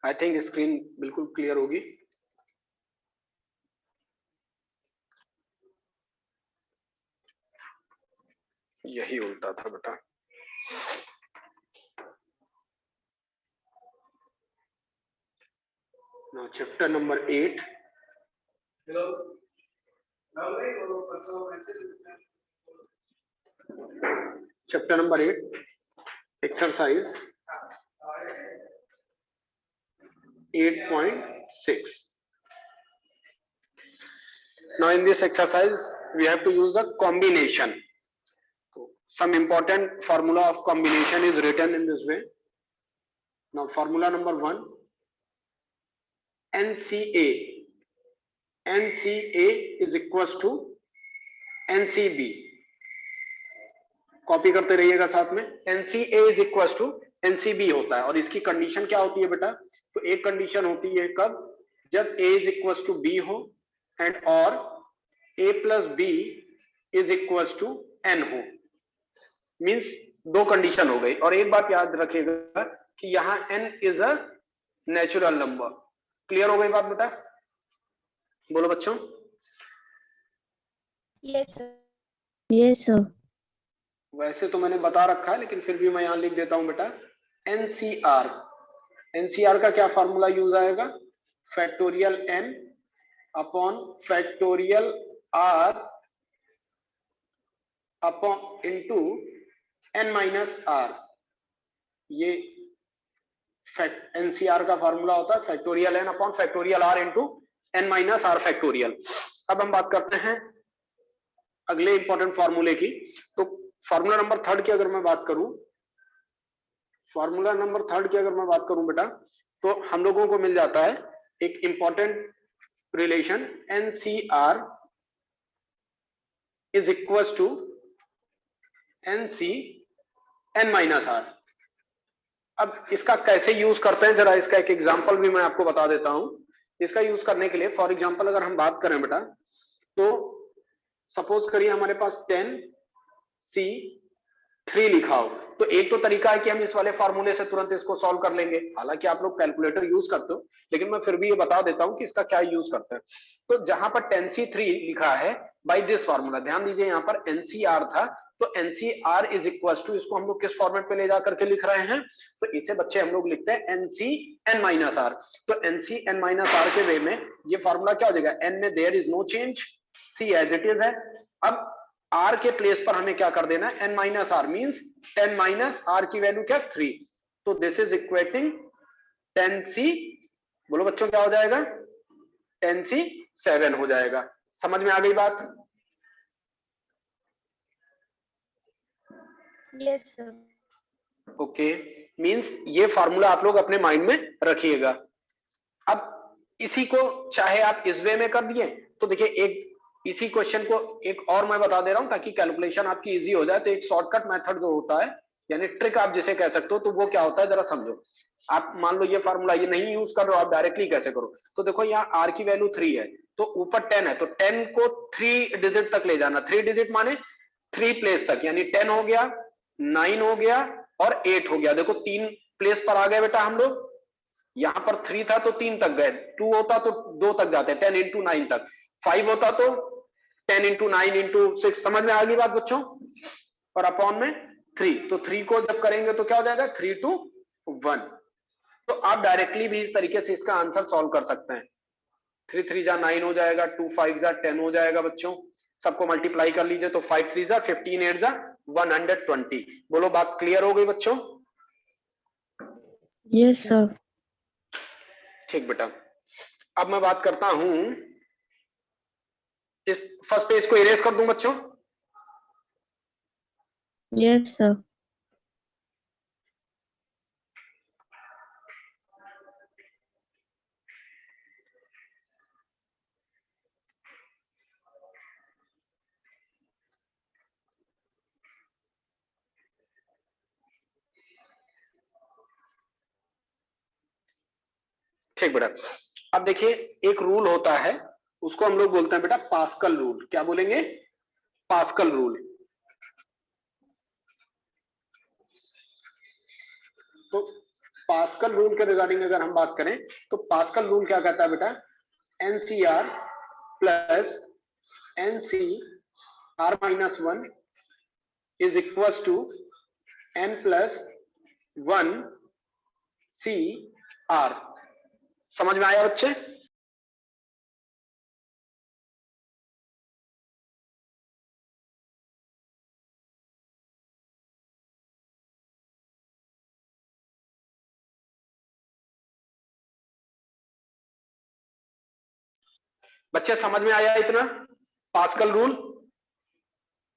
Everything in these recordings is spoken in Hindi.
आई थिंक स्क्रीन बिल्कुल क्लियर होगी। यही उल्टा था बेटा। Now chapter number 8. Chapter number 8, exercise 8.6. Now in this exercise we have to use the combination. Some important formula of combination is written in this way. Now formula number 1, NCA. NCA is equals to NCB. Copy करते रहिएगा साथ में। NCA is equals to NCB होता है, और इसकी कंडीशन क्या होती है बेटा? तो एक कंडीशन होती है कब? जब A is equals to B हो एंड और A plus B is equals to N हो। मीन्स दो कंडीशन हो गई। और एक बात याद रखिएगा कि यहाँ N is a natural number. Clear हो गई बात बेटा? बोलो बच्चों। Yes sir. Yes sir. वैसे तो मैंने बता रखा है, लेकिन फिर भी मैं यहां लिख देता हूं बेटा। NCR, NCR का क्या फॉर्मूला यूज आएगा? Factorial N upon factorial R upon into N minus R। ये NCR का फॉर्मूला होता है factorial N upon factorial R into N minus R factorial. अब हम बात करते हैं अगले इंपॉर्टेंट फॉर्मूले की। तो फॉर्मूला नंबर 3 की अगर मैं बात करूं, फॉर्मूला नंबर 3 की अगर मैं बात करूं बेटा, तो हम लोगों को मिल जाता है एक important relation NCR is equal to NC N minus R। अब इसका कैसे यूज करते हैं, जरा इसका एक एग्जांपल भी मैं आपको बता देता हूं। इसका यूज करने के लिए फॉर एग्जांपल अगर हम बात करें बेटा, तो सपोज करिए हमारे पास 10C3 लिखा हो, तो एक तो तरीका है कि हम इस वाले फॉर्मूले से तुरंत इसको सॉल्व कर लेंगे। हालांकि आप लोग कैलकुलेटर यूज करते हो, लेकिन मैं फिर भी ये बता देता हूं कि इसका क्या यूज करते हैं। तो जहां पर 10C3 लिखा है बाय दिस फॉर्मूला, ध्यान दीजिए यहाँ पर NCR था, तो NCR इज इक्वल टू, इसको हम लोग किस फॉर्मेट पे ले जाकर के लिख रहे हैं? तो इसे बच्चे हम लोग लिखते हैं NCN माइनस R। तो NCN माइनस R के वे में ये फॉर्मूला क्या हो जाएगा? N में there is no change, C as it is है। अब R के प्लेस पर हमें क्या कर देना है? N minus R means 10 minus R की वैल्यू क्या? 3। तो दिस इज इक्वेटिंग 10C, बोलो बच्चों क्या हो जाएगा? 10C7 हो जाएगा। समझ में आ गई बात? Yes sir. ओके, मींस ये फार्मूला आप लोग अपने माइंड में रखिएगा। अब इसी को चाहे आप इस वे में कर दिए, तो देखिए एक इसी क्वेश्चन को एक और मैं बता दे रहा हूं ताकि कैलकुलेशन आपकी इजी हो जाए। तो एक शॉर्टकट मेथड जो होता है, यानी ट्रिक आप जिसे कह सकते हो, तो वो क्या होता है जरा समझो। आप मान लो ये फार्मूला ये नहीं यूज कर रहे हो, आप डायरेक्टली कैसे करो? तो देखो यहाँ R की वैल्यू 3 है, तो ऊपर 10 है, तो 10 को 3 डिजिट तक ले जाना। 3 डिजिट माने 3 प्लेस तक, यानी 10 हो गया, 9 हो गया और 8 हो गया। देखो 3 प्लेस पर आ गए बेटा हम लोग। यहां पर 3 था तो 3 तक गए, 2 होता तो 2 तक जाते, 10 इंटू 9 तक। 5 होता तो 10 इंटू 9 इंटू 6। समझ में आ गई बात बच्चों? और अपॉन में 3, तो 3 को जब करेंगे तो क्या हो जाएगा? 3 to 1। तो आप डायरेक्टली भी इस तरीके से इसका आंसर सॉल्व कर सकते हैं। 3 3 जा 9 हो जाएगा, 2 5 जा 10 हो जाएगा बच्चों। सबको मल्टीप्लाई कर लीजिए, तो 5 3 जा 15, 8 जा 120। बोलो बात क्लियर हो गई बच्चों? Yes sir. ठीक बेटा, अब मैं बात करता हूं, इस फर्स्ट पेज को इरेज कर दूं बच्चों? Yes sir. ठीक बेटा, अब देखिए एक रूल होता है, उसको हम लोग बोलते हैं बेटा पास्कल रूल। क्या बोलेंगे? Pascal rule. तो पास्कल रूल के रिगार्डिंग अगर हम बात करें तो पास्कल रूल क्या कहता है बेटा, NCR plus NCR minus 1 is equal to N plus 1 CR। समझ में आया बच्चे? बच्चे समझ में आया इतना Pascal rule?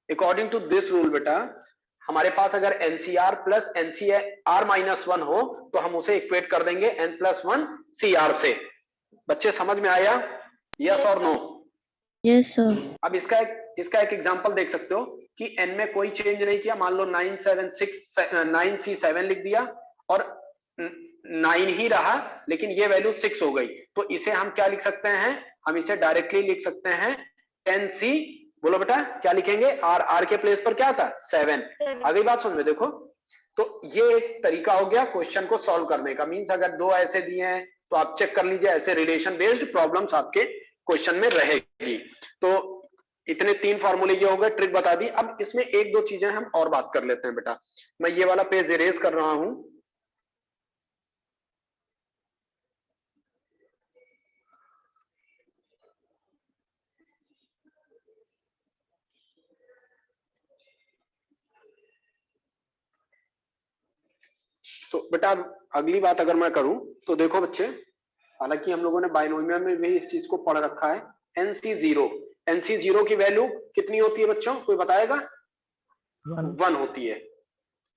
According to this rule बेटा हमारे पास अगर NCR प्लस NCR माइनस 1 हो तो हम उसे इक्वेट कर देंगे N प्लस 1 CR से। बच्चे समझ में आया? यस और नो? Yes, sir. अब इसका एक एग्जांपल देख सकते हो कि n में कोई चेंज नहीं किया, मान लो 9C7 लिख दिया और 9 ही रहा लेकिन ये वैल्यू 6 हो गई, तो इसे हम क्या लिख सकते हैं, हम इसे डायरेक्टली लिख सकते हैं 10C। बोलो बेटा क्या लिखेंगे, R के प्लेस पर क्या था 7। अगली बात सुन में देखो, तो ये एक तरीका हो गया क्वेश्चन को सॉल्व करने का। मींस अगर दो ऐसे दिए हैं तो आप चेक कर लीजिए, ऐसे रिलेशन बेस्ड प्रॉब्लम्स आपके क्वेश्चन में रहेगी। तो इतने 3 फॉर्मूले ये हो गए, ट्रिक बता दी। अब इसमें 1-2 चीजें हम और बात कर लेते हैं बेटा। मैं ये वाला पेज इरेज कर रहा हूं। तो बेटा अगली बात अगर मैं करूं तो देखो बच्चे, हालांकि हम लोगों ने बाइनोमियल में भी इस चीज को पढ़ रखा है। NC0 की वैल्यू कितनी होती है बच्चों, कोई बताएगा? 1 होती है।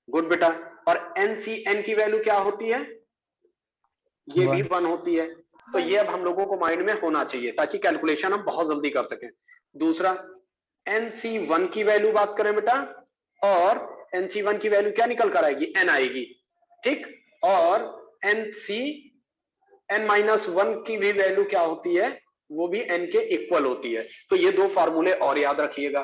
गुड बेटा। और NCN की वैल्यू क्या होती है, ये भी 1 होती है। तो ये अब हम लोगों को माइंड में होना चाहिए ताकि कैलकुलेशन हम बहुत जल्दी कर सकें। दूसरा NC1 की वैल्यू बात करें बेटा, और NC1 की वैल्यू क्या निकल कर आएगी, N आएगी, ठीक। और NCN-1 की भी वैल्यू क्या होती है, वो भी N के इक्वल होती है। तो ये 2 फार्मूले और याद रखिएगा।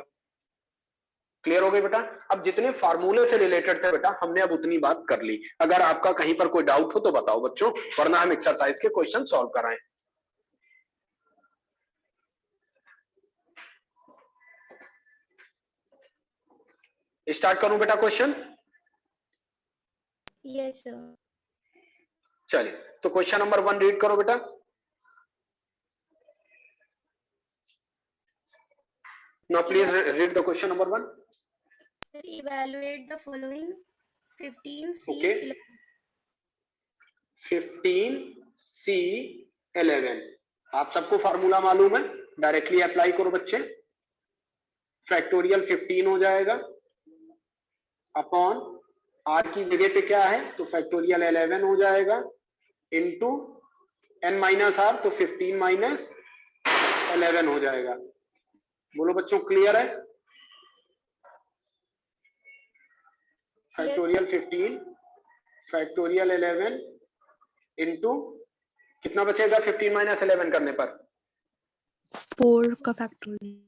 क्लियर हो गई बेटा? अब जितने फार्मूले से रिलेटेड थे बेटा हमने अब उतनी बात कर ली। अगर आपका कहीं पर कोई डाउट हो तो बताओ बच्चों, वरना हम एक्सरसाइज के क्वेश्चन सॉल्व कराएं। स्टार्ट करूं बेटा क्वेश्चन? Yes, sir. चलिए, तो क्वेश्चन नंबर 1 रीड करो बेटा। Now please read the question number 1। Evaluate the following 15C Okay. 15C11। आप सबको फार्मूला मालूम है, डायरेक्टली अप्लाई करो बच्चे। फैक्टोरियल 15 हो जाएगा अपॉन R की जगह पे क्या है तो फैक्टोरियल 11 हो जाएगा इंटू N माइनस R, तो 15 माइनस 11 हो जाएगा। बोलो बच्चों क्लियर है? फैक्टोरियल 15 फैक्टोरियल 11 इंटू कितना बचेगा 15 माइनस 11 करने पर 4 का फैक्टोरियल।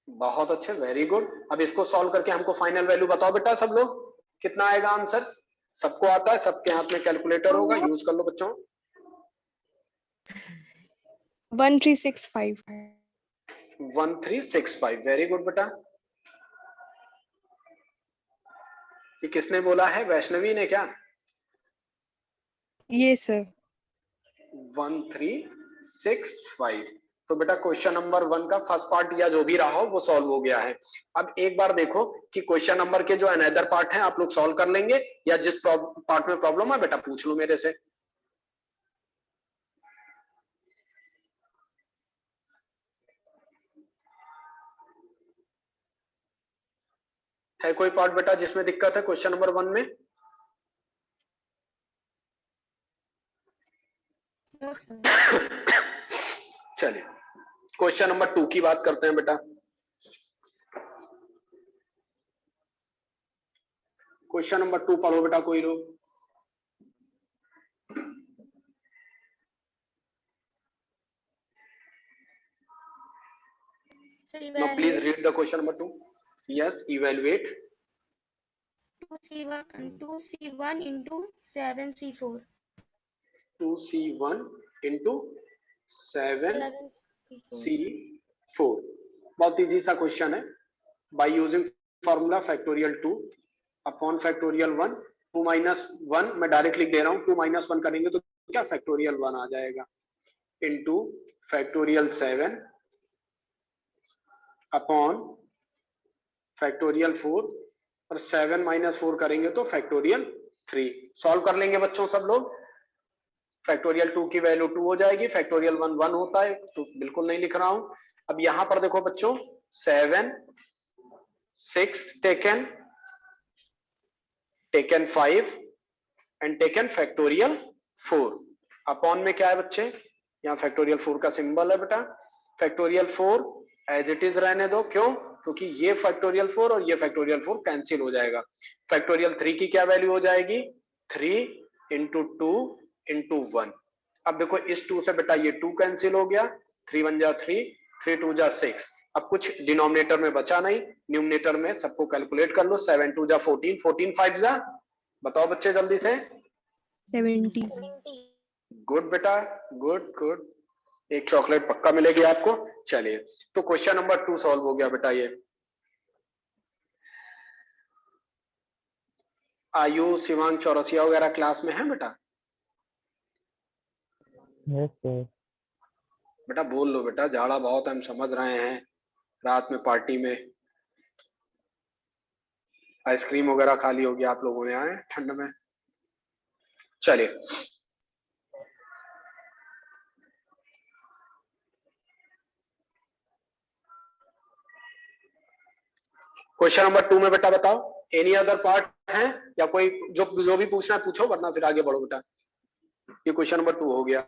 बहुत अच्छे, वेरी गुड। अब इसको सॉल्व करके हमको फाइनल वैल्यू बताओ बेटा सब लोग, कितना आएगा आंसर? सबको आता है, सबके हाथ में कैलकुलेटर होगा, यूज कर लो बच्चों। 1365 है। 1365, वेरी गुड बेटा। ये किसने बोला है, वैष्णवी ने क्या? ये सर 1365। तो बेटा क्वेश्चन नंबर 1 का फर्स्ट पार्ट या जो भी रहा हो वो सॉल्व हो गया है। अब एक बार देखो कि क्वेश्चन नंबर के जो अनदर पार्ट है आप लोग सॉल्व कर लेंगे, या जिस पार्ट में प्रॉब्लम है बेटा पूछ लो मेरे से। है कोई पार्ट बेटा जिसमें दिक्कत है क्वेश्चन नंबर 1 में? No, sir. चलिए क्वेश्चन नंबर 2 की बात करते हैं बेटा। क्वेश्चन नंबर 2 पढ़ो बेटा कोई लोग। So Now please evaluate read the question number 2. Yes, evaluate 2C1 into 7C4. 2C1 into 7C4. 7C4. बहुत इजी सा क्वेश्चन है. By using formula factorial 2 upon factorial 1. 2 minus 1 मैं डायरेक्ट लिख दे रहा हूँ. 2 माइनस 1 करेंगे तो क्या फैक्टोरियल 1 आ जाएगा इंटू फैक्टोरियल 7 अपॉन फैक्टोरियल 4 और 7 माइनस 4 करेंगे तो फैक्टोरियल 3. सॉल्व कर लेंगे बच्चों सब लोग. फैक्टोरियल 2 की वैल्यू 2 हो जाएगी. फैक्टोरियल 1 1 होता है तो बिल्कुल नहीं लिख रहा हूं. अब यहां पर देखो बच्चों 7 6 taken 5 and taken factorial 4 upon में क्या है बच्चे. यहाँ फैक्टोरियल 4 का सिंबल है बेटा. फैक्टोरियल 4 एज इट इज रहने दो. क्यों? क्योंकि ये फैक्टोरियल 4 और ये फैक्टोरियल 4 कैंसिल हो जाएगा. फैक्टोरियल 3 की क्या वैल्यू हो जाएगी 3 इंटू 2 इंटू 1. अब देखो इस 2 से बेटा ये 2 कैंसिल हो गया. 3 1 जा 3 3 2 जा 6. अब कुछ डिनोमिनेटर में बचा नहीं. न्यूमिनेटर में सबको कैलकुलेट कर लो. 7 2 जा 14 14 5 जा. बताओ बच्चे जल्दी से. 70. गुड बेटा गुड गुड. एक चॉकलेट पक्का मिलेगी आपको. चलिए तो क्वेश्चन नंबर 2 सॉल्व हो गया बेटा. ये आयुष शिवांग चौरसिया वगैरह क्लास में है बेटा. Yes sir. बेटा बोल लो बेटा. जाड़ा बहुत हम समझ रहे हैं. रात में पार्टी में आइसक्रीम वगैरह खा ली होगी आप लोगों ने आए ठंड में. चलिए क्वेश्चन नंबर 2 में बेटा बताओ. एनी अदर पार्ट है या कोई जो भी पूछना है पूछो वरना फिर आगे बढ़ो बेटा. ये क्वेश्चन नंबर 2 हो गया.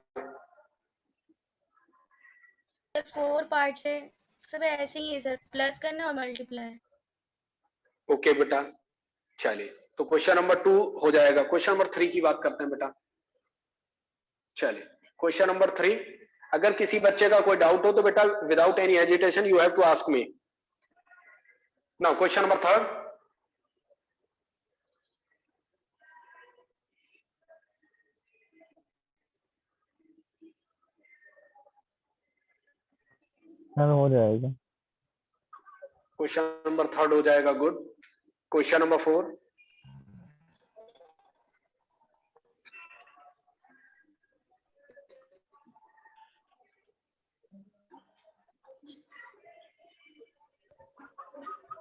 4 पार्ट है. सब ऐसे ही है सर. प्लस करना और मल्टीप्लाई. ओके बेटा. चलिए तो क्वेश्चन नंबर 2 हो जाएगा. क्वेश्चन नंबर 3 की बात करते हैं बेटा. चलिए क्वेश्चन नंबर 3. अगर किसी बच्चे का कोई डाउट हो तो बेटा without any hesitation you have to ask me. Now question number 3. Sir हो जाएगा. क्वेश्चन नंबर 3 हो जाएगा. गुड. Question number 4.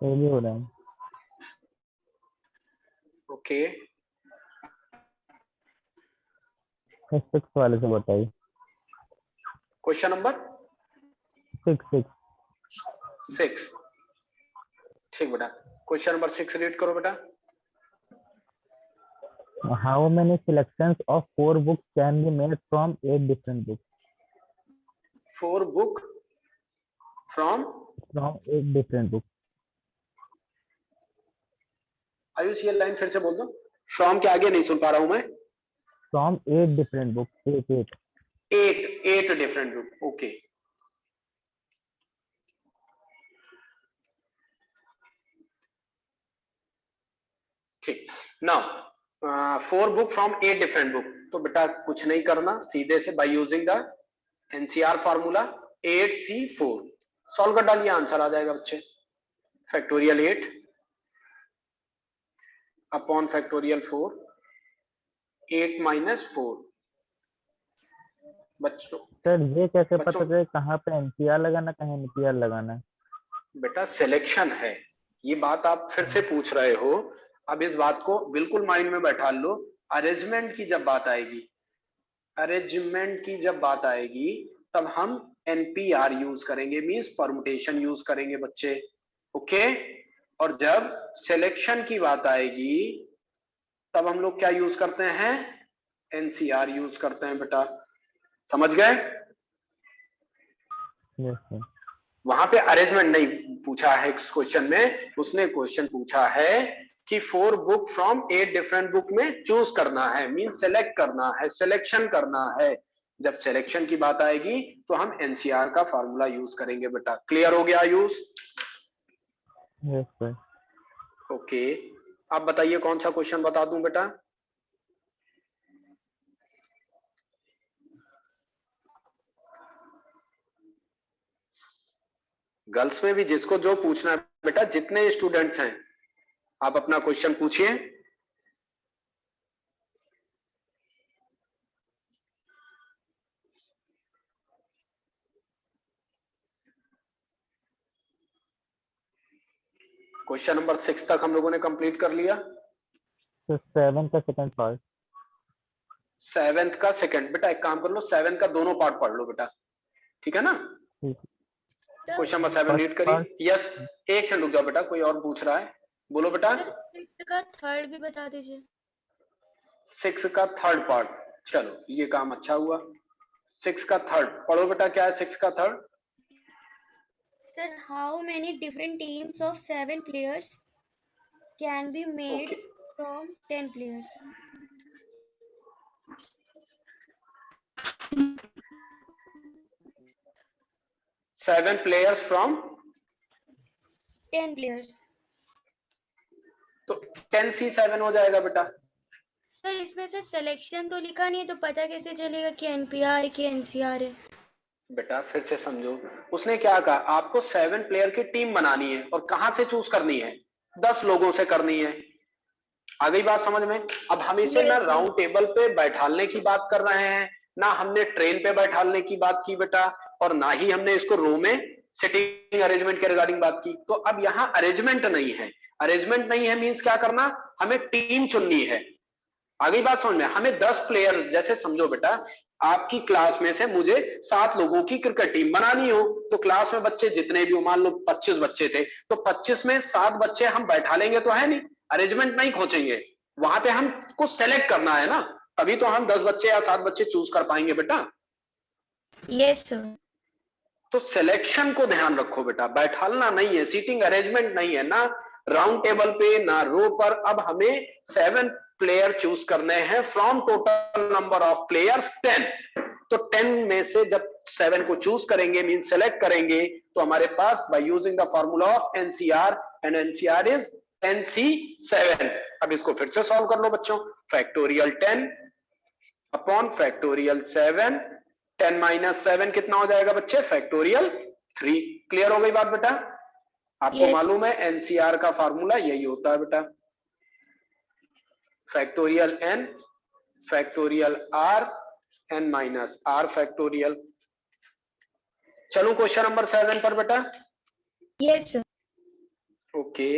ये भी हो रहा है. ओके 6 वाले से बताइए. Question number 6. 6. ठीक बेटा. क्वेश्चन नंबर 6 रीड करो बेटा. How many selections of 4 books can be made from 8 different books? 4 book from 8 different books. Ayush ये लाइन फिर से बोल दो. फ्रॉम के आगे नहीं सुन पा रहा हूं मैं. From 8 different books. 8. 8 different book. Okay ठीक. Now 4 book from 8 different book. तो बेटा कुछ नहीं करना. सीधे से by using the NCR formula 8C4 solve कर डालिए. आंसर आ जाएगा बच्चे. Factorial 8 upon factorial 4 8 minus 4. बच्चों सर ये कैसे बच्चों पता चले कहाँ पे एनसीआर लगाना कहाँ एनपीआर लगाना है? बेटा सिलेक्शन है. ये बात आप फिर से पूछ रहे हो. अब इस बात को बिल्कुल माइंड में बैठा लो. अरेंजमेंट की जब बात आएगी तब हम एनपीआर यूज करेंगे. मींस परमुटेशन यूज करेंगे बच्चे. ओके. और जब सिलेक्शन की बात आएगी तब हम लोग क्या यूज करते हैं एनसीआर यूज करते हैं बेटा. समझ गए. Yes sir. वहां पे अरेंजमेंट नहीं पूछा है इस क्वेश्चन में. उसने क्वेश्चन पूछा है कि 4 बुक फ्रॉम 8 डिफरेंट बुक में चूज करना है. मींस सेलेक्ट करना है. सिलेक्शन करना है. जब सिलेक्शन की बात आएगी तो हम एनसीआर का फार्मूला यूज करेंगे बेटा. क्लियर हो गया यूज. Yes sir. ओके. आप बताइए कौन सा क्वेश्चन बता दूं बेटा? गर्ल्स में भी जिसको जो पूछना है बेटा, जितने स्टूडेंट्स हैं आप अपना क्वेश्चन पूछिए। क्वेश्चन नंबर 6 तक हम लोगों ने कंप्लीट कर लिया। तो 7 का सेकंड पार्ट। 7th का सेकंड, बेटा एक काम कर लो, 7 का दोनों पार्ट पढ़ लो बेटा, ठीक है ना? ठीक। Sir question number 7 first read करिए। पार्ट। यस, एक सेकंड रुक जाओ बेटा, कोई और पूछ रहा है, बोलो बेटा। सर 6 का थर्ड भी बता दीजिए। 6 का थर्ड पार्ट, चलो ये काम अच्छा हुआ। 6 का थर्ड पढ़ो बेटा, क्या है 6 का third? Sir how many different teams of 7 players can be made okay, from 10 players? 7 players from 10 players. तो 10C7 हो जाएगा बेटा। सर इसमें से सिलेक्शन तो लिखा नहीं है, तो पता कैसे चलेगा कि एनपीआर की एनसीआर है? बेटा फिर से समझो, उसने क्या कहा, आपको 7 प्लेयर की टीम बनानी है और कहां से चूज करनी है? 10 लोगों से करनी है। आ गई बात समझ में? अब हम इसे ना Yes, sir. राउंड टेबल पे बैठालने की बात कर रहे हैं, ना हमने ट्रेन पे बैठालने की बात की बेटा, और ना ही हमने इसको रो में सिटिंग अरेंजमेंट के रिगार्डिंग बात की। तो अब यहां अरेंजमेंट नहीं है। अरेंजमेंट नहीं है मींस क्या करना, हमें टीम चुननी है। आ गई बात समझ में? हमें 10 प्लेयर, जैसे समझो बेटा आपकी क्लास में से मुझे 7 लोगों की क्रिकेट टीम बनानी हो, तो क्लास में बच्चे जितने भी हो, मान लो 25 बच्चे थे, तो 25 में 7 बच्चे हम बैठा लेंगे तो है नहीं, अरेंजमेंट नहीं खोजेंगे। वहां पे हमको सेलेक्ट करना है ना, तभी तो हम 10 बच्चे या 7 बच्चे चूज कर पाएंगे बेटा। Yes, sir. तो सिलेक्शन को ध्यान रखो बेटा, बैठालना नहीं है, सीटिंग अरेंजमेंट नहीं है, ना राउंड टेबल पे ना रो पर। अब हमें 7 प्लेयर चूज करने हैं from total number of players 10। तो 10 में से जब 7 को चूज करेंगे मीन सेलेक्ट करेंगे, तो हमारे पास by using the formula of NCR, and NCR is 10C7। अब इसको फिर से सॉल्व कर लो बच्चों। फैक्टोरियल 10 अपॉन फैक्टोरियल 7, 10 माइनस 7 कितना हो जाएगा बच्चे? फैक्टोरियल 3। क्लियर हो गई बात बेटा? आपको Yes. मालूम है एनसीआर का फार्मूला यही होता है बेटा, factorial n factorial r n minus r factorial. चलो क्वेश्चन नंबर 7 पर बेटा। Yes, sir. ओके,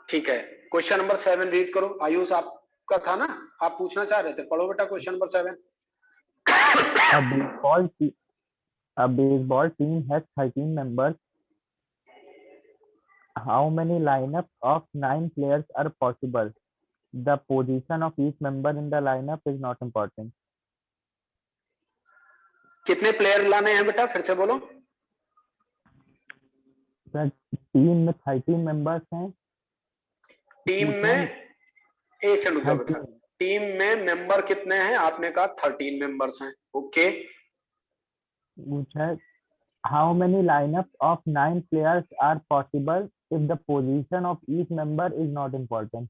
ठीक है, क्वेश्चन नंबर 7 रीड करो। आयुष आपका था ना, आप पूछना चाह रहे थे, पढ़ो बेटा question number 7। A baseball team has 13 members. How many lineups of 9 players are possible? The position of each member in the lineup is not important. कितने प्लेयर लाने हैं बेटा, फिर से बोलो। सर टीम में 13 मेंबर्स हैं। टीम में, एक सेकंड रुक जाओ बेटा, 13 टीम में मेंबर कितने हैं? आपने कहा 13 मेंबर्स हैं। ओके, पूछा है how many lineups of 9 players are possible if the position of each member is not important.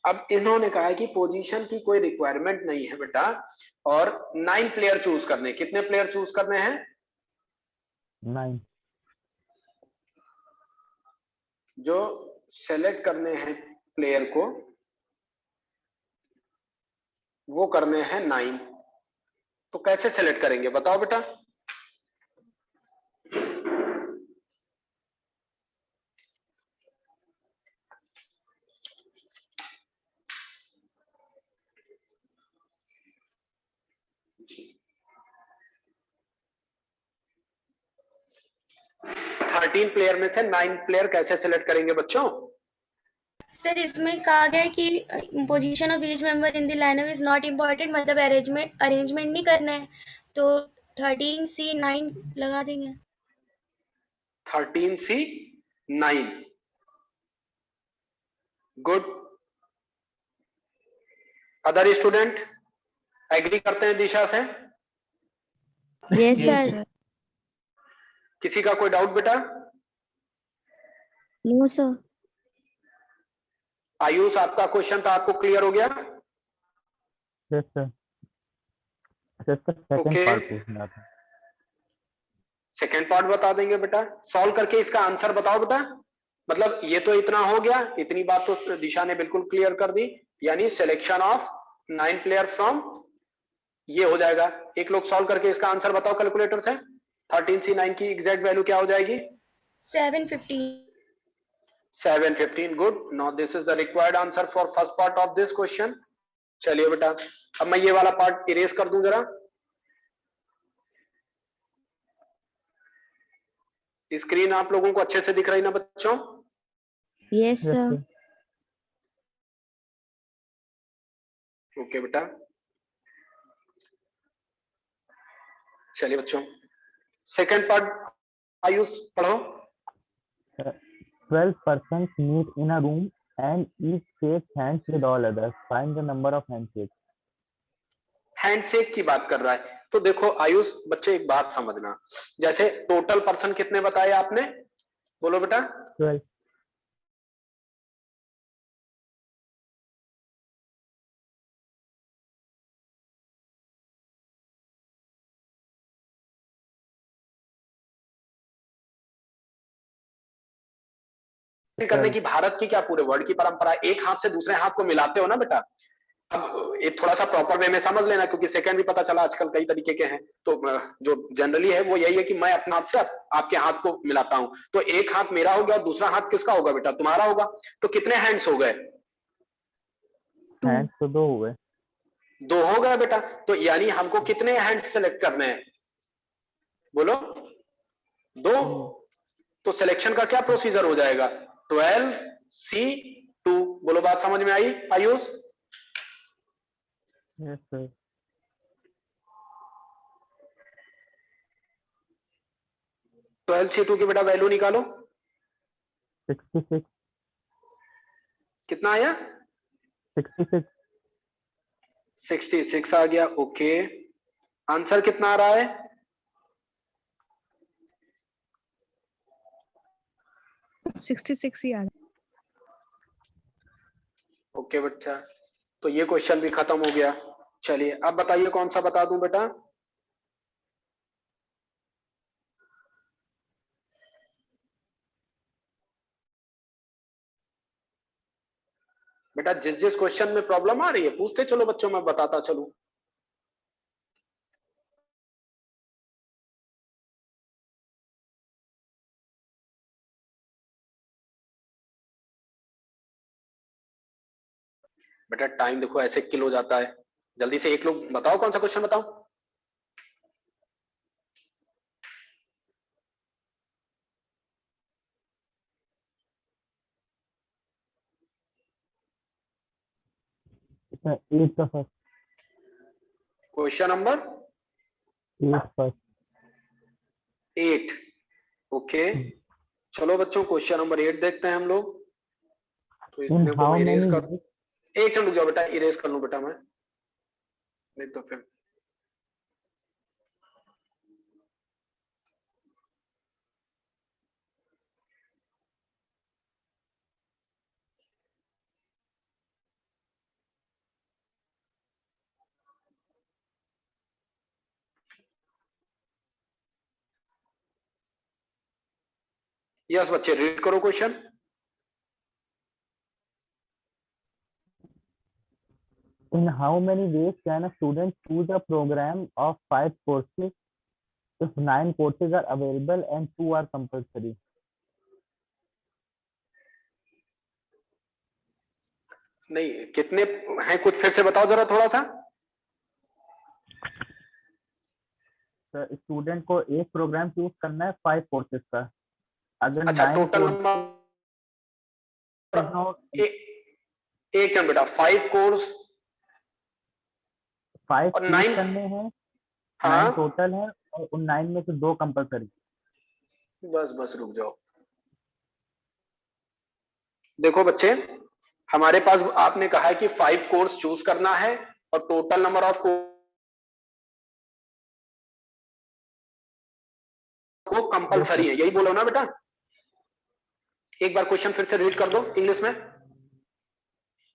अब इन्होंने कहा है कि पोजीशन की कोई रिक्वायरमेंट नहीं है बेटा, और 9 प्लेयर चूज करने। कितने प्लेयर चूज करने हैं? 9 जो सेलेक्ट करने हैं प्लेयर को, वो करने हैं 9। तो कैसे सेलेक्ट करेंगे बताओ बेटा? थर्टीन प्लेयर में से 9 प्लेयर कैसे सिलेक्ट करेंगे बच्चों? सर इसमें कहा गया है कि position of each member in the lineup is not important, मतलब अरेंजमेंट नहीं करना है, तो 13C9 लगा देंगे। 13C9 good. Other student agree करते हैं दिशा से? Yes, Yes, sir. sir. किसी का कोई डाउट बेटा? No, sir. आयुष, आपका क्वेश्चन था, आपको क्लियर हो गया? Yes sir. अच्छा, इसका सेकंड Okay. पार्ट पूछना था। सेकेंड पार्ट बता देंगे बेटा। सॉल्व करके इसका आंसर बताओ बेटा। मतलब ये तो इतना हो गया, इतनी बात तो दिशा ने बिल्कुल क्लियर कर दी, यानी सिलेक्शन ऑफ 9 प्लेयर फ्रॉम, ये हो जाएगा। एक लोग सॉल्व करके इसका आंसर बताओ कैलकुलेटर से। 13C9 की एग्जैक्ट वैल्यू क्या हो जाएगी? 715। 715। Good. Now this is the required answer for first part of this question. चलिए बेटा, अब मैं ये वाला पार्ट इरेज कर दूं जरा। स्क्रीन आप लोगों को अच्छे से दिख रही ना बच्चों? Yes, yes sir. Sir. Okay बेटा, चलिए बच्चों, सेकंड पार्ट आयुष पढ़ो। 12 persons meet in a room and each shakes hands with all others. Find the number of handshakes. Handshake की बात कर रहा है, तो देखो आयुष बच्चे एक बात समझना, जैसे टोटल पर्सन कितने बताए आपने? बोलो बेटा। 12. करने की भारत की क्या पूरे वर्ल्ड की परंपरा, एक हाथ से दूसरे हाथ को मिलाते हो ना बेटा। अब ये थोड़ा सा प्रॉपर वे में समझ लेना, क्योंकि सेकंड भी पता चला आजकल कई तरीके के हैं। तो जो जनरली है वो यही है कि मैं अपने हाथ से आपके हाथ को मिलाता हूं, तो एक हाथ मेरा हो गया और दूसरा हाथ किसका होगा बेटा? तुम्हारा होगा। तो कितने हैंड्स हो गए? हैंड्स तो 2 हुए। 2 हो गया बेटा। तो यानी हमको कितने हैंड्स सेलेक्ट करने हैं? बोलो। 2। तो सिलेक्शन का क्या प्रोसीजर हो जाएगा? 12C2। बोलो, बात समझ में आई आयुष? Yes sir. 12C2 की बेटा वैल्यू निकालो। 66. कितना आया? 66. 66 आ गया। ओके, आंसर कितना आ रहा है? 66 ही आ रहा ओके बच्चा, तो ये क्वेश्चन भी खत्म हो गया। चलिए अब बताइए कौन सा बता दूं बेटा? बेटा जिस जिस क्वेश्चन में प्रॉब्लम आ रही है पूछते चलो बच्चों, मैं बताता चलूं। बेटा टाइम देखो ऐसे किल हो जाता है। जल्दी से एक लोग बताओ कौन सा क्वेश्चन बताओ। इसमें 8 का first. Question number 8 first. 8। Okay, चलो बच्चों क्वेश्चन नंबर 8 देखते हैं हम लोग। तो इन इसमें को हाउ मैं इरेज मेनी कर, एक सेकंड रुक जाओ बेटा, इरेज कर लूं बेटा मैं, नहीं तो फिर। यस बच्चे रीड करो question. In how many ways can a student choose a program of 5 courses if 9 courses are available and 2 are compulsory? नहीं, कितने हैं कुछ फिर से बताओ जरा थोड़ा सा। तो स्टूडेंट को एक प्रोग्राम चूज करना है 5 कोर्सेज का। अगर अच्छा 9 टोटल नंबर, एक जन बेटा 5 कोर्स 5 और चूज 9, करने हैं, 9 हाँ टोटल है और उन 9 में से 2 कंपलसरी। बस बस रुक जाओ। देखो बच्चे हमारे पास आपने कहा है कि 5 कोर्स चूज करना है और टोटल नंबर ऑफ को कंपलसरी है, यही बोलो ना बेटा। एक बार क्वेश्चन फिर से रीड कर दो इंग्लिश में।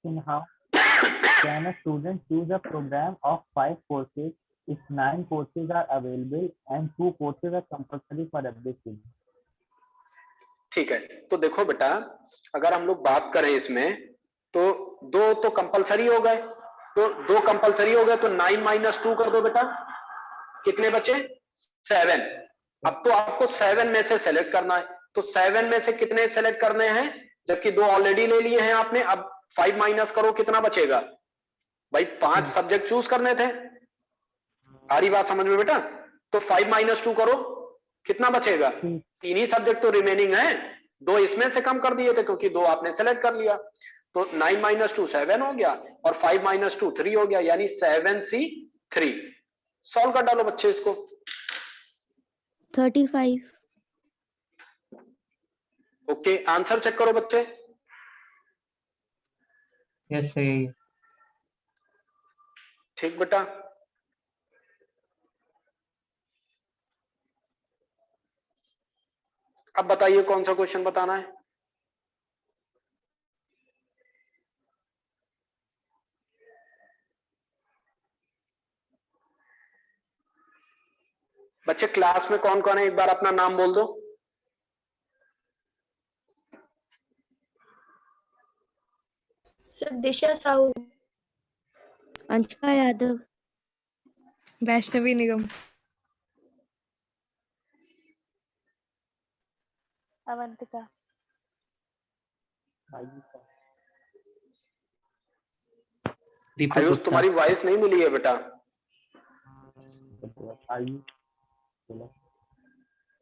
In how can a student choose a program of 5 courses if 9 courses are available and 2 courses are compulsory for every student? ठीक है, तो देखो बेटा, अगर हम लोग बात करें इसमें तो 2 तो कंपलसरी हो गए, तो 2 कंपलसरी हो गए तो 9 माइनस 2 कर दो बेटा, कितने बचे? 7। अब तो आपको 7 में से सेलेक्ट करना है, तो 7 में से कितने सेलेक्ट करने हैं, जबकि 2 ऑलरेडी ले लिए हैं आपने। अब 5 माइनस करो, कितना बचेगा भाई? 5 सब्जेक्ट चूज करने थे, आ रही बात समझ में बेटा? तो 5 माइनस 2 करो, कितना बचेगा? 3 ही सब्जेक्ट तो रिमेनिंग है, 2 इसमें से कम कर दिए थे क्योंकि 2 आपने सेलेक्ट कर लिया। तो 9 माइनस 2 7 हो गया और 5 माइनस 2 3 हो गया, यानी 7C3। सॉल्व कर डालो बच्चे इसको। 35. ओके, आंसर चेक करो बच्चे। यस सही। ठीक बेटा, अब बताइए कौन सा क्वेश्चन बताना है। बच्चे क्लास में कौन कौन है, एक बार अपना नाम बोल दो। सर दिशा साहू, अंशिका यादव, वैष्णवी निगम, अवंतिका, दीपक आयुष, गुप्ता। तुम्हारी वॉइस नहीं मिली है बेटा,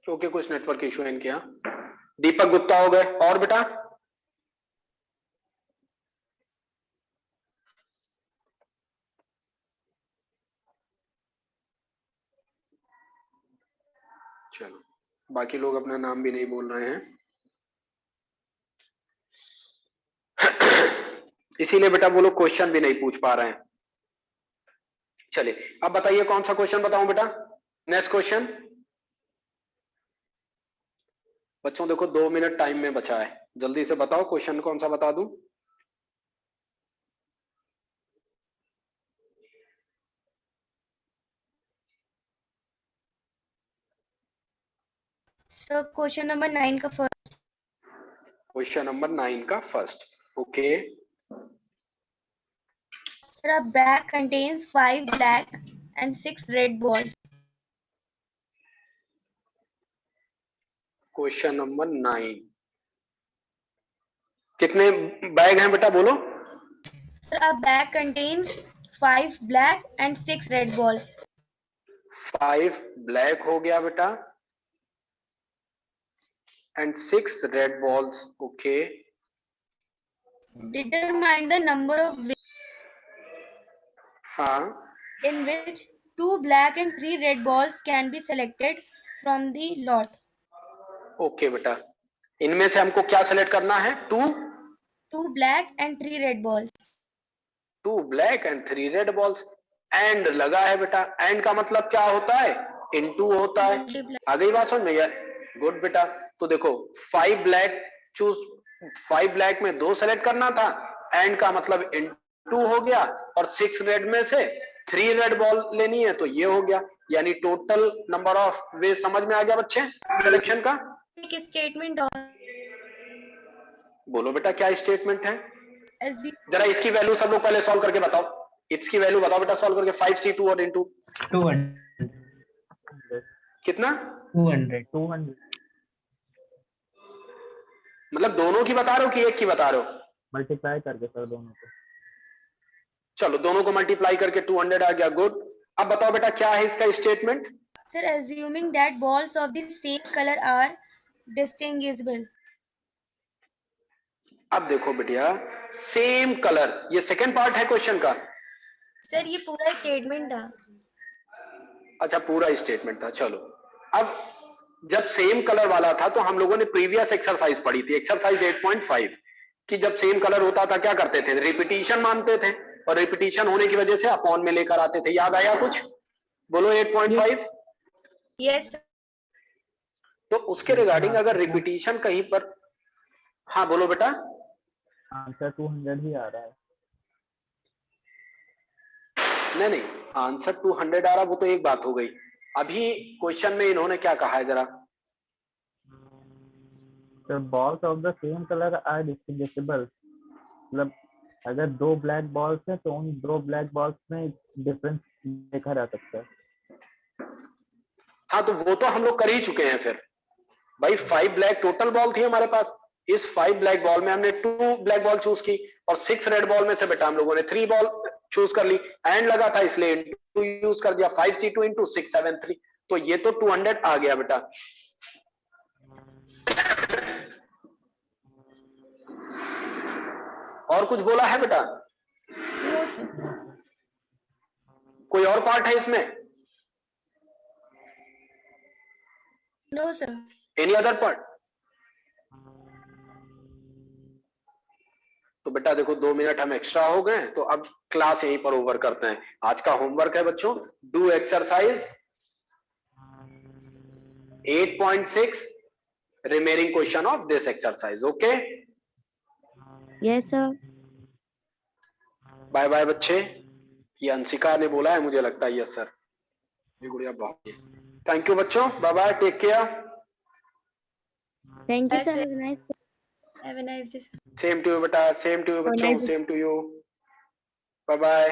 क्योंकि कुछ नेटवर्क इशू है इनके यहाँ। दीपक गुप्ता हो गए, और बेटा? चलो, बाकी लोग अपना नाम भी नहीं बोल रहे हैं। इसीलिए बेटा वो लोग क्वेश्चन भी नहीं पूछ पा रहे हैं। चलिए, अब बताइए कौन सा क्वेश्चन बताऊं बेटा? Next question. बच्चों देखो 2 मिनट टाइम में बचा है, जल्दी से बताओ क्वेश्चन कौन सा बता दूं। सर क्वेश्चन नंबर 9 का फर्स्ट। क्वेश्चन नंबर 9 का first, okay. Sir, a bag contains 5 black and 6 red balls. Question number 9, कितने बैग हैं बेटा बोलो? Sir, a bag contains 5 black and 6 red balls. 5 black हो गया बेटा and 6 red balls, okay. Determine the number of हाँ, in which 2 black and 3 red balls can be selected from the lot. Okay बेटा, इनमें से हमको क्या सेलेक्ट करना है? 2 black and 3 red balls. 2 black and 3 red balls. And लगा है बेटा, एंड का मतलब क्या होता है? इनटू होता है। Multiply. आ गई बात समझ में यार? गुड बेटा, तो देखो 5 ब्लैक चूज, 5 ब्लैक में 2 सेलेक्ट करना था, एंड का मतलब इनटू हो गया, और 6 रेड में से 3 रेड बॉल लेनी है, तो ये हो गया, यानी टोटल नंबर ऑफ वे। समझ में आ गया बच्चे सिलेक्शन का? एक स्टेटमेंट और बोलो बेटा क्या स्टेटमेंट है? assume जरा इसकी वैल्यू सब लोग पहले सॉल्व करके बताओ, इसकी वैल्यू बताओ बेटा सॉल्व करके। 5C2 और इनटू 200। कितना? 200। मतलब दोनों की बता रहे हो कि एक की बता रहे हो? मल्टीप्लाई करके सर दोनों को। चलो दोनों को मल्टीप्लाई करके 200 आ गया, गुड। अब बताओ बेटा क्या है इसका statement? sir assuming that balls of the same color are distinguishable. अब देखो बेटिया, सेम कलर, ये सेकंड पार्ट है क्वेश्चन का। सर ये पूरा स्टेटमेंट था। अच्छा पूरा स्टेटमेंट था, चलो। अब जब सेम कलर वाला था तो हम लोगों ने प्रीवियस एक्सरसाइज पढ़ी थी, एक्सरसाइज 8.5। कि जब सेम कलर होता था क्या करते थे, रिपीटिशन मानते थे, और रिपीटिशन होने की वजह से अपॉन में लेकर आते थे। याद आया कुछ? बोलो 8.5। Yes. तो उसके रिगार्डिंग अगर रिपीटिशन कहीं पर, हाँ बोलो बेटा। आंसर 200 ही आ रहा है। नहीं, आंसर 200 आ रहा, वो तो एक बात हो गई। अभी क्वेश्चन में इन्होंने क्या कहा है जरा? The balls of the same color are distinguishable. मतलब अगर दो ब्लैक बॉल्स हैं तो उन दो ब्लैक बॉल्स में डिफरेंस देखा जा सकता है। हाँ, तो वो तो हम लोग कर ही चुके हैं फिर भाई। 5 ब्लैक टोटल बॉल थी हमारे पास, इस 5 ब्लैक बॉल में हमने 2 ब्लैक बॉल चूज की, और 6 रेड बॉल में से बेटा हम लोगों ने 3 बॉल चूज कर ली। एंड लगा था इसलिए इनटू यूज कर दिया, 5c2 इंटू 673। तो ये तो 200 आ गया बेटा। और कुछ बोला है बेटा? No, sir. कोई और पार्ट है इसमें? No, sir. Any other part? तो बेटा देखो 2 मिनट हम एक्स्ट्रा हो गए, तो अब क्लास यहीं पर ओवर करते हैं। आज का होमवर्क है बच्चों, do exercise 8.6 remaining question of this exercise. Okay, Yes, sir. Bye bye बच्चे। ये अंशिका ने बोला है, मुझे लगता है। यस सर, ये गुड़िया बहुत। थैंक यू बच्चों, bye bye, take care. Thank you, Yes, sir. sir. Have a nice day. Have a nice day, sir. Same to you बेटा, same to you Have a बच्चों, nice day. Same to you. Bye bye.